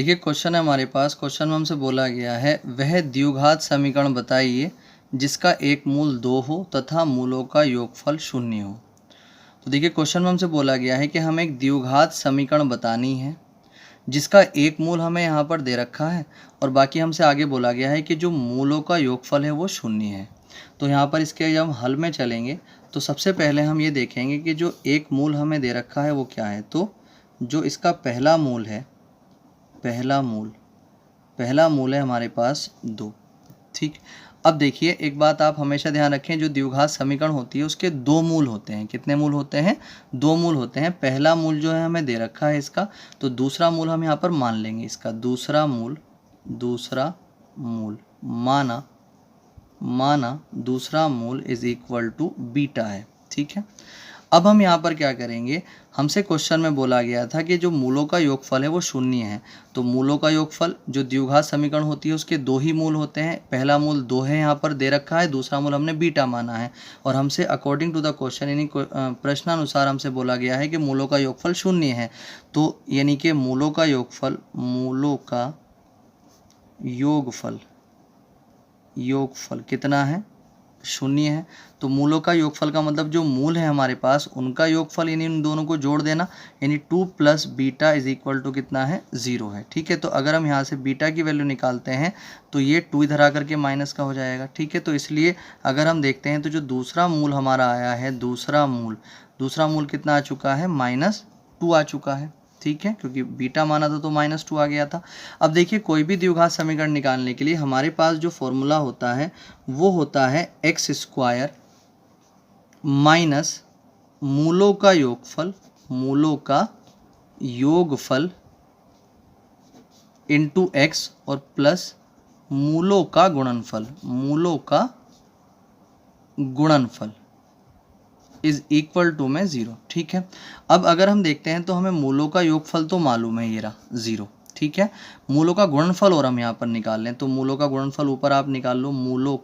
देखिए क्वेश्चन है हमारे पास। क्वेश्चन में हमसे बोला गया है वह द्विघात समीकरण बताइए जिसका एक मूल 2 हो तथा मूलों का योगफल 0 हो। तो देखिए क्वेश्चन में हमसे बोला गया है कि हमें एक द्विघात समीकरण बतानी है जिसका एक मूल हमें यहाँ पर दे रखा है और बाकी हमसे आगे बोला गया है कि जो मूलों का योगफल है वो 0 है। तो यहाँ पर इसके जब हम हल में चलेंगे तो सबसे पहले हम ये देखेंगे कि जो एक मूल हमें दे रखा है वो क्या है। तो जो इसका पहला मूल है, पहला मूल है हमारे पास 2। ठीक। अब देखिए एक बात आप हमेशा ध्यान रखें, जो द्विघात समीकरण होती है उसके 2 मूल होते हैं। कितने मूल होते हैं? 2 मूल होते हैं। पहला मूल जो है हमें दे रखा है इसका, तो दूसरा मूल हम यहाँ पर मान लेंगे इसका। दूसरा मूल माना दूसरा मूल इज इक्वल टू बीटा है। ठीक है। अब हम यहाँ पर क्या करेंगे, हमसे क्वेश्चन में बोला गया था कि जो मूलों का योगफल है वो 0 है। तो मूलों का योगफल जो द्विघात समीकरण होती है उसके 2 ही मूल होते हैं। पहला मूल 2 है यहाँ पर दे रखा है, दूसरा मूल हमने बीटा माना है और हमसे अकॉर्डिंग टू द क्वेश्चन यानी प्रश्नानुसार हमसे बोला गया है कि मूलों का योगफल 0 है। तो यानी कि मूलों का योगफल कितना है? 0 है। तो मूलों का योगफल का मतलब जो मूल है हमारे पास उनका योगफल यानी उन दोनों को जोड़ देना, यानी 2 + बीटा इज इक्वल टू कितना है? 0 है। ठीक है। तो अगर हम यहाँ से बीटा की वैल्यू निकालते हैं तो ये 2 इधर आकर के माइनस का हो जाएगा। ठीक है। तो इसलिए अगर हम देखते हैं तो जो दूसरा मूल हमारा आया है, दूसरा मूल कितना आ चुका है? -2 आ चुका है। ठीक है, क्योंकि बीटा माना था तो -2 आ गया था। अब देखिए कोई भी द्विघात समीकरण निकालने के लिए हमारे पास जो फॉर्मूला होता है वो होता है x² माइनस मूलों का योगफल इंटू x और प्लस मूलों का गुणनफल इज इक्वल टू में 0। ठीक है। अब अगर हम देखते हैं तो हमें मूलों का योगफल तो मालूम है, ये रहा 0। ठीक है। मूलों का गुणनफल और हम यहाँ पर निकाल लें तो मूलों का गुणनफल ऊपर आप निकाल लो, मूलों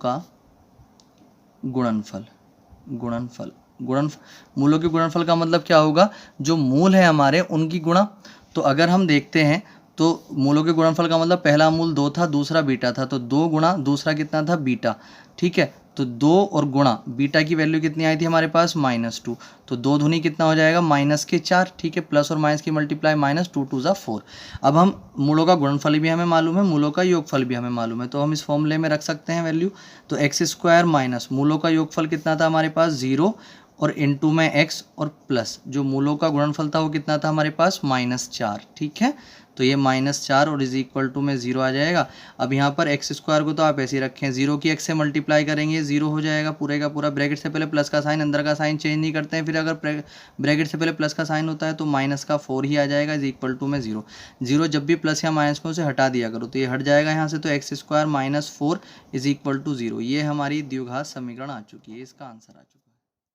के गुणनफल का मतलब क्या होगा? जो मूल है हमारे उनकी गुणा। तो अगर हम देखते हैं तो मूलों के गुणनफल का मतलब पहला मूल 2 था, दूसरा बीटा था, तो 2 गुणा दूसरा कितना था? बीटा। ठीक है। तो 2 और गुणा बीटा की वैल्यू कितनी आई थी हमारे पास? -2। तो 2 दूनी कितना हो जाएगा? -4। ठीक है। प्लस और माइनस की मल्टीप्लाई, -2 × 2 = 4। अब हम मूलों का गुणनफल भी हमें मालूम है, मूलों का योगफल भी हमें मालूम है, तो हम इस फॉर्मूले में रख सकते हैं वैल्यू। तो x² माइनस मूलों का योगफल कितना था हमारे पास? 0 और इंटू में x और प्लस जो मूलों का गुणनफल था वो कितना था हमारे पास? -4। ठीक है। तो ये -4 और इज इक्वल टू में 0 आ जाएगा। अब यहाँ पर x² को तो आप ऐसे ही रखें, 0 की x से मल्टीप्लाई करेंगे 0 हो जाएगा पूरे का पूरा। ब्रैकेट से पहले प्लस का साइन, अंदर का साइन चेंज नहीं करते हैं। फिर अगर ब्रैकेट से पहले प्लस का साइन होता है तो -4 ही आ जाएगा इज इक्वल टू में 0। 0 जब भी प्लस या माइनस को उसे हटा दिया करो तो ये हट जाएगा यहाँ से। तो x² - 4 इज इक्वल टू 0। ये हमारी द्विघात समीकरण आ चुकी है, इसका आंसर आ चुका है।